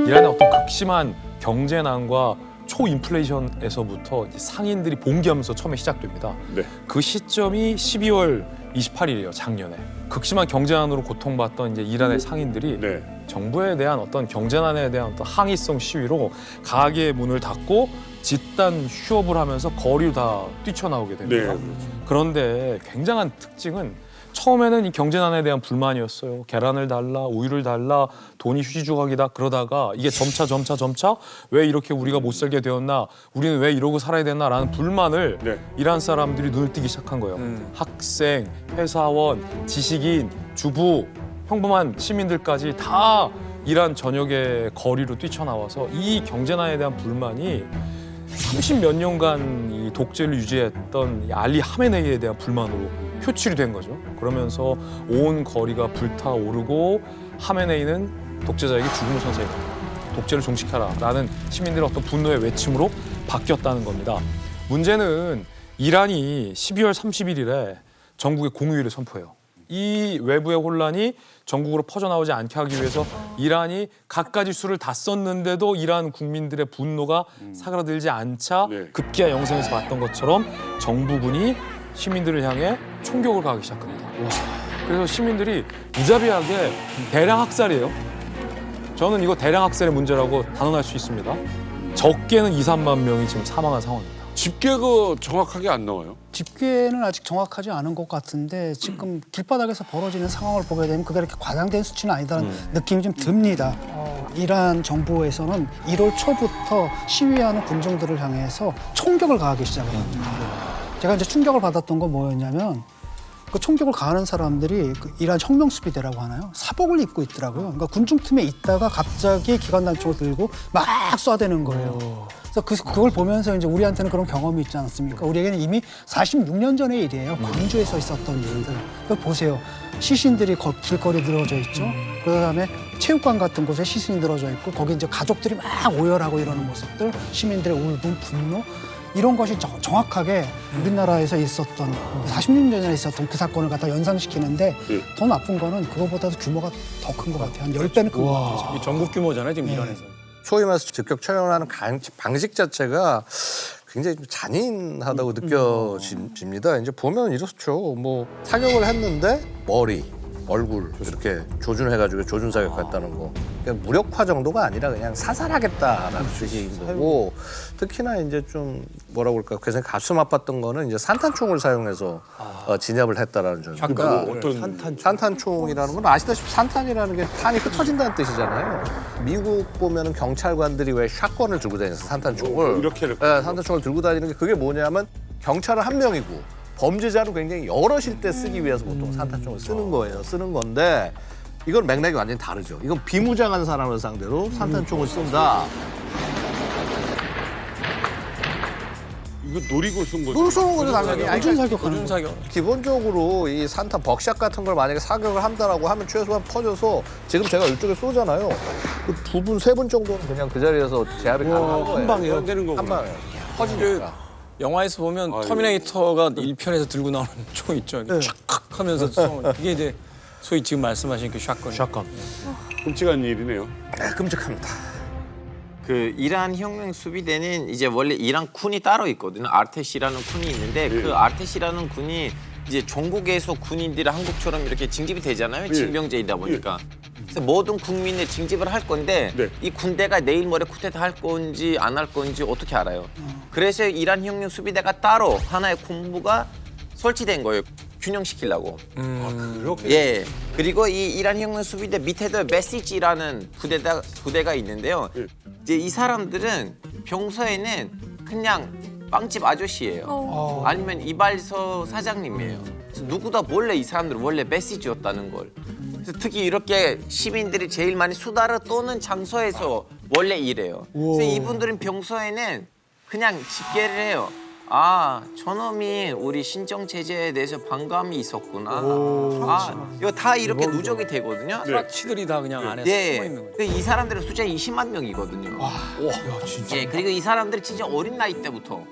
이란의 어떤 극심한 경제난과 초인플레이션에서부터 이제 상인들이 봉기하면서 처음에 시작됩니다. 네. 그 시점이 12월 28일이에요, 작년에. 극심한 경제난으로 고통받던 이제 이란의 상인들이 네. 정부에 대한 어떤 경제난에 대한 어떤 항의성 시위로 가게의 문을 닫고 집단 휴업을 하면서 거리로 다 뛰쳐나오게 됩니다. 네. 그런데 굉장한 특징은 처음에는 이 경제난에 대한 불만이었어요. 계란을 달라, 우유를 달라, 돈이 휴지 조각이다. 그러다가 이게 점차 왜 이렇게 우리가 못 살게 되었나, 우리는 왜 이러고 살아야 되나라는 불만을 네. 이란 사람들이 눈을 뜨기 시작한 거예요. 학생, 회사원, 지식인, 주부, 평범한 시민들까지 다 이란 전역의 거리로 뛰쳐나와서 이 경제난에 대한 불만이 30몇 년간 이 독재를 유지했던 이 알리 하메네이에 대한 불만으로 표출이 된 거죠. 그러면서 온 거리가 불타오르고 하메네이는 독재자에게 죽음을 선사했다. 독재를 종식하라라는 시민들의 어떤 분노의 외침으로 바뀌었다는 겁니다. 문제는 이란이 12월 31일에 전국에 공휴일을 선포해요. 이 외부의 혼란이 전국으로 퍼져나오지 않게 하기 위해서 이란이 갖가지 수를 다 썼는데도 이란 국민들의 분노가 사그라들지 않자 네. 급기야 영상에서 봤던 것처럼 정부군이 시민들을 향해 총격을 가하기 시작합니다. 그래서 시민들이 무자비하게 대량 학살이에요. 저는 이거 대량 학살의 문제라고 단언할 수 있습니다. 적게는 2, 3만 명이 지금 사망한 상황입니다. 집계가 정확하게 안 나와요. 집계는 아직 정확하지 않은 것 같은데 지금 길바닥에서 벌어지는 상황을 보게 되면 그게 이렇게 과장된 수치는 아니다는 느낌이 좀 듭니다. 이란 정부에서는 1월 초부터 시위하는 군중들을 향해서 총격을 가하기 시작을 합니다. 제가 이제 충격을 받았던 건 뭐였냐면 그 총격을 가하는 사람들이 그 이란 혁명수비대라고 하나요? 사복을 입고 있더라고요. 그러니까 군중 틈에 있다가 갑자기 기관단총을 들고 막 쏴대는 거예요. 그래서 그걸 보면서 이제 우리한테는 그런 경험이 있지 않습니까? 우리에게는 이미 46년 전의 일이에요. 광주에서 있었던 일들. 그걸 보세요. 시신들이 길거리에 늘어져 있죠. 그다음에 체육관 같은 곳에 시신이 늘어져 있고 거기 이제 가족들이 막 오열하고 이러는 모습들, 시민들의 울분, 분노. 이런 것이 정확하게 우리나라에서 있었던 40년 전에 있었던 그 사건을 갖다 연상시키는데 더 나쁜 거는 그거보다도 규모가 더 큰 것 같아요. 한 10배는 큰 것 같아요. 이 전국 규모잖아요, 지금 이란에서. 소위 말해서 즉격 처형하는 방식 자체가 굉장히 좀 잔인하다고 느껴집니다. 이제 보면 이렇죠. 뭐 사격을 했는데 머리, 얼굴 이렇게 조준해가지고 조준 사격했다는 거. 그러니까 무력화 정도가 아니라 그냥 사살하겠다라는 뜻인 거고, 특히나 이제 좀 뭐라고 할까 굉장히 가슴 아팠던 거는 이제 산탄총을 사용해서 진압을 했다라는 점입니다. 어떤 산탄총이라는 건 아시다시피 산탄이라는 게 탄이 흩어진다는 뜻이잖아요. 미국 보면은 경찰관들이 왜 샷건을 들고 다니면서 산탄총을 이렇게 네, 산탄총을 들고 다니는 게 그게 뭐냐면 경찰은 한 명이고 범죄자는 굉장히 여럿일 때 쓰기 위해서 보통 산탄총을 쓰는 거예요. 쓰는 건데 이건 맥락이 완전히 다르죠. 이건 비무장한 사람을 상대로 산탄총을 쏜다. 이거 노리고 쏜 거죠. 그걸 쏘는 거죠 당연히. 아니, 꾸준 사격하는 꾸준 사격. 기본적으로 이 산탄 벅샷 같은 걸 만약에 사격을 한다라고 하면 최소한 퍼져서 지금 제가 이쪽에 쏘잖아요. 그 두 분, 세 분 정도는 그냥 그 자리에서 제압이 가능한 거예요. 한 방에 되는 거구나. 한 방에. 퍼지니까. 영화에서 보면 아유. 터미네이터가 1편에서 들고 나오는 총 있죠. 촥 하면서 쏘는 이게 이제 소위 지금 말씀하신 그 샷건. 샷건. 끔찍한 일이네요. 네, 끔찍합니다. 그 이란 혁명 수비대는 이제 원래 이란 군이 따로 있거든요. 아르테시라는 군이 있는데 그 아르테시라는 군이 이제 전국에서 군인들이 한국처럼 이렇게 징집이 되잖아요. 징병제이다 보니까. 그래서 모든 국민을 징집을 할 건데 네. 이 군대가 내일 모레 쿠데타 할 건지 안 할 건지 어떻게 알아요? 그래서 이란 혁명 수비대가 따로 하나의 군부가 설치된 거예요. 균형시키려고. 그렇게 예. 그리고 이 이란 혁명 수비대 밑에도 메시지라는 부대가 있는데요. 이제 이 사람들은 평소에는 그냥 빵집 아저씨예요. 아니면 이발소 사장님이에요. 그래서 누구도 몰래 이 사람들은 원래 메시지였다는 걸. 그래서 특히 이렇게 시민들이 제일 많이 수다를 떠는 장소에서 원래 일해요. 그래서 이분들은 평소에는 그냥 집계를 해요. 아, 저놈이 우리 신정 체제에 대해서 반감이 있었구나. 아, 이거 다 이렇게 누적이 되거든요. 치들이 다 그냥 안에 숨어 예. 있는 거예요. 이 사람들은 숫자 20만 명이거든요. 예, 그리고 이 사람들이 진짜 어린 나이 때부터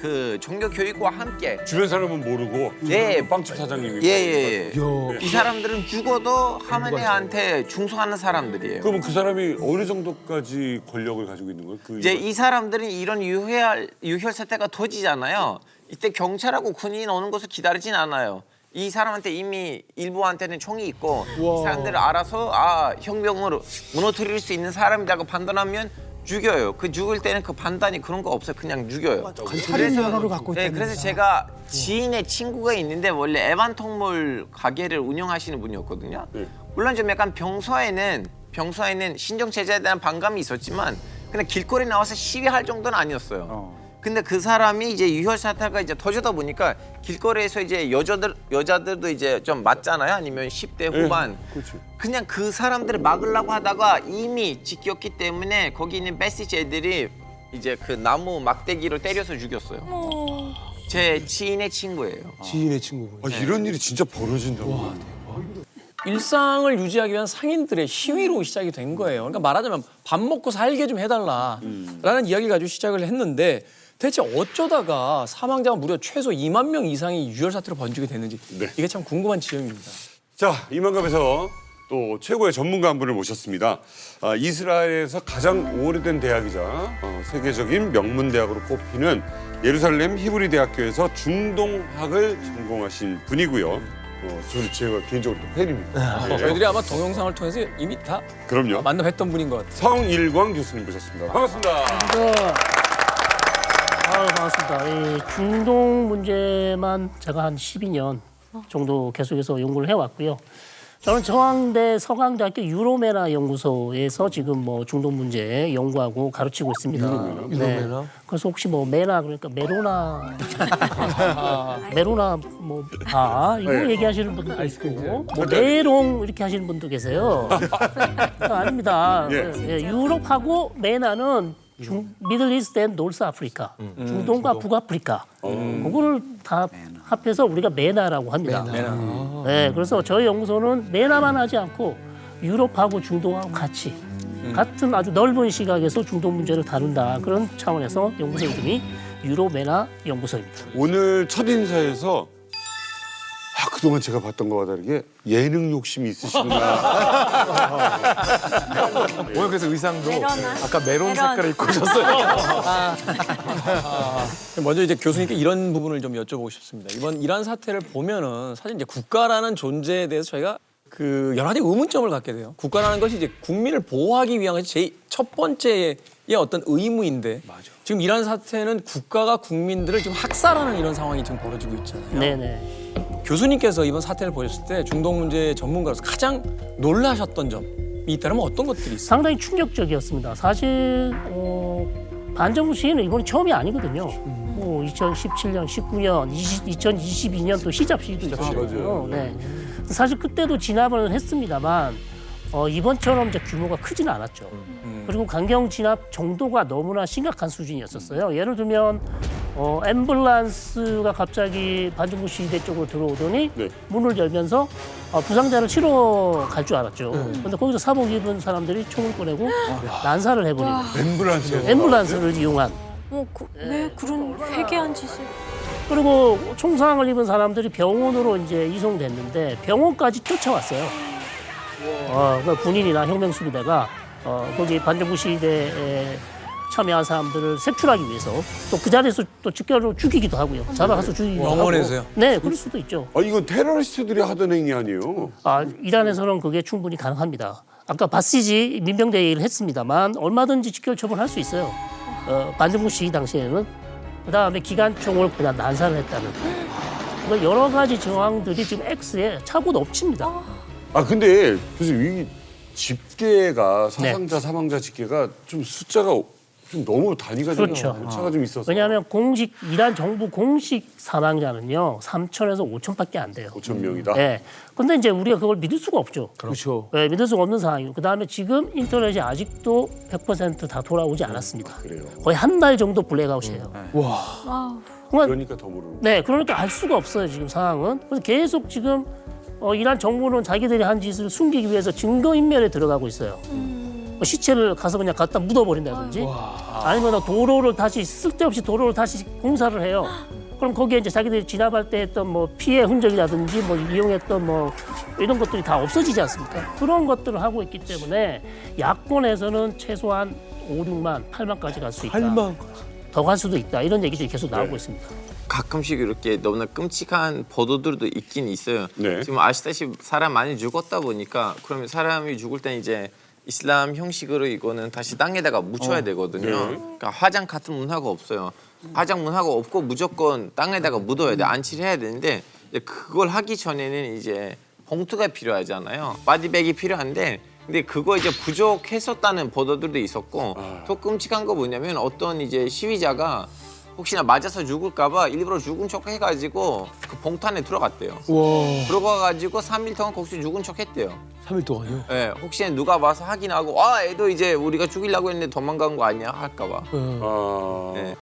그 종교 교육과 함께 주변 사람은 모르고 네. 빵집 사장님이. 예예예. 이 사람들은 죽어도 하메네한테 충성하는 사람들이에요. 그러면 그 사람이 어느 정도까지 권력을 가지고 있는 거예요? 그 이제 이 사람들은 이런 유혈 사태가 터지잖아요. 이때 경찰하고 군인 오는 것을 기다리진 않아요. 이 사람한테 이미 일부한테는 총이 있고 이 사람들을 알아서 혁명으로 무너뜨릴 수 있는 사람이라고 판단하면 죽여요. 그 죽을 때는 그 판단이 그런 거 없어요. 그냥 죽여요. 살인 면허를 갖고 네, 있다는 그래서 제가 지인의 친구가 있는데 원래 애완동물 가게를 운영하시는 분이었거든요. 물론 좀 약간 평소에는 신정체제에 대한 반감이 있었지만 그냥 길거리 나와서 시위할 정도는 아니었어요. 근데 그 사람이 이제 유혈 사태가 이제 터지다 보니까 길거리에서 이제 여자들도 이제 좀 맞잖아요. 아니면 10대 후반. 그렇지. 그냥 그 사람들을 막으려고 하다가 이미 지켰기 때문에 거기 있는 베시지 애들이 이제 그 나무 막대기로 때려서 죽였어요. 제 지인의 친구예요. 지인의 친구분. 아, 이런 일이 진짜 벌어진다고. 일상을 유지하기 위한 상인들의 시위로 시작이 된 거예요. 그러니까 말하자면 밥 먹고 살게 좀 해달라라는 이야기를 가지고 시작을 했는데 대체 어쩌다가 사망자가 무려 최소 2만 명 이상이 유혈 사태로 번지게 됐는지 네. 이게 참 궁금한 지점입니다. 자, 이만갑에서 또 최고의 전문가 한 분을 모셨습니다. 이스라엘에서 가장 오래된 대학이자 세계적인 명문 대학으로 꼽히는 예루살렘 히브리 대학교에서 중동학을 전공하신 분이고요. 저는 제가 개인적으로 또 팬입니다. 네. 저희들이 아마 동영상을 통해서 이미 다 그럼요. 만나뵀던 분인 것 같아요. 성일광 교수님 모셨습니다. 반갑습니다. 반갑습니다. 이 중동 문제만 제가 한 12년 정도 계속해서 연구를 해왔고요. 저는 저항대 서강대학교 유로메나 연구소에서 지금 뭐 중동 문제 연구하고 가르치고 있습니다. 유로메나? 네. 그래서 혹시 뭐 메나 그러니까 메로나 뭐 이거 얘기하시는 분도 있고 뭐 메롱 이렇게 하시는 분도 계세요. 아닙니다. 예, 유럽하고 메나는 미들 이스트 앤 노스 아프리카, 중동과 북아프리카, 그거를 다 합해서 우리가 메나라고 합니다. 네, 그래서 저희 연구소는 메나만 하지 않고 유럽하고 중동하고 같이 같은 아주 넓은 시각에서 중동 문제를 다룬다 그런 차원에서 연구소 이름이 유로메나 연구소입니다. 오늘 첫 인사에서 그동안 제가 봤던 거와 다르게 예능 욕심이 있으시구나. 오늘 그래서 의상도 메로나. 아까 메론 메론. 색깔을 입고 오셨어요. 먼저 이제 교수님께 이런 부분을 좀 여쭤보고 싶습니다. 이번 이란 사태를 보면은 사실 이제 국가라는 존재에 대해서 저희가 그 여러 가지 의문점을 갖게 돼요. 국가라는 것이 이제 국민을 보호하기 위한 것이 제일 첫 번째의 어떤 의무인데 지금 이란 사태는 국가가 국민들을 지금 학살하는 이런 상황이 지금 벌어지고 있잖아요. 네네. 교수님께서 이번 사태를 보셨을 때 중동 문제 전문가로서 가장 놀라셨던 점이 있다면 어떤 것들이 있어요? 상당히 충격적이었습니다. 사실 반정부 시위는 이번이 처음이 아니거든요. 뭐 2017년, 19년, 2022년 또 히잡 시위도 있었거든요. 네. 사실 그때도 진압을 했습니다만 이번처럼 이제 규모가 크지는 않았죠. 그리고 강경 진압 정도가 너무나 심각한 수준이었었어요. 예를 들면 앰뷸런스가 갑자기 반정부 시위대 쪽으로 들어오더니 문을 열면서 부상자를 치러 갈 줄 알았죠. 그런데 거기서 사복 입은 사람들이 총을 꺼내고 난사를 해버리는 앰뷸런스를 이용한. 왜 그런 회개한 짓을? 그리고 총상을 입은 사람들이 병원으로 이제 이송됐는데 병원까지 쫓아왔어요. 그러니까 군인이나 혁명수비대가 거기 반정부 시위대에 참여한 사람들을 색출하기 위해서 또 그 자리에서 또 직결로 죽이기도 하고요. 잡아가서 죽이기도 하고. 병원에서요? 네, 그럴 수도 있죠. 이건 테러리스트들이 하던 행위 아니에요? 이란에서는 그게 충분히 가능합니다. 아까 바시지 민병대 얘기를 했습니다만 얼마든지 직결 처분할 수 있어요. 반정부 시위 당시에는. 그다음에 기관총을 그냥 난사를 했다는. 그러니까 여러 가지 정황들이 지금 X에 차고 넘칩니다. 근데 교수님 이 집계가 사상자 사망자 집계가 좀 숫자가 좀 너무 단위가 좀 그렇죠. 차가 좀 있어서. 왜냐하면 이란 정부 공식 사망자는요 3천에서 5천밖에 안 돼요. 5천 명이다. 네. 근데 이제 우리가 그걸 믿을 수가 없죠. 그렇죠. 네, 믿을 수가 없는 상황이고 그다음에 지금 인터넷이 아직도 100% 다 돌아오지 않았습니다. 그래요. 거의 한 달 정도 블랙아웃이에요. 그러니까 더 모르는. 네, 그러니까 알 수가 없어요 지금 상황은. 그래서 계속 지금 이란 정부는 자기들이 한 짓을 숨기기 위해서 증거인멸에 들어가고 있어요. 뭐 시체를 가서 그냥 갖다 묻어버린다든지 아니면 도로를 다시 쓸데없이 도로를 다시 공사를 해요. 그럼 거기에 이제 자기들이 진압할 때 했던 뭐 피해 흔적이라든지 뭐 이용했던 뭐 이런 것들이 다 없어지지 않습니까? 그런 것들을 하고 있기 때문에 야권에서는 최소한 5, 6만, 8만까지 갈 수 있다. 8만. 더 갈 수도 있다. 이런 얘기들이 계속 나오고 있습니다. 가끔씩 이렇게 너무나 끔찍한 보도들도 있긴 있어요. 네. 지금 아시다시피 사람 많이 죽었다 보니까 그러면 사람이 죽을 땐 이제 이슬람 형식으로 이거는 다시 땅에다가 묻혀야 되거든요. 그러니까 화장 같은 문화가 없어요. 화장 문화가 없고 무조건 땅에다가 묻어야 돼. 안치를 해야 되는데 이제 그걸 하기 전에는 이제 봉투가 필요하잖아요. 바디백이 필요한데 근데 그거 이제 부족했었다는 보도들도 있었고 더 끔찍한 거 뭐냐면 어떤 이제 시위자가 혹시나 맞아서 죽을까봐 일부러 죽은 척 해가지고 그 봉투 안에 들어갔대요. 들어가가지고 3일 동안 거기서 죽은 척 했대요. 3일 동안요? 네, 혹시나 누가 와서 확인하고 아 애도 이제 우리가 죽이려고 했는데 도망간 거 아니야 할까봐. 아, 네.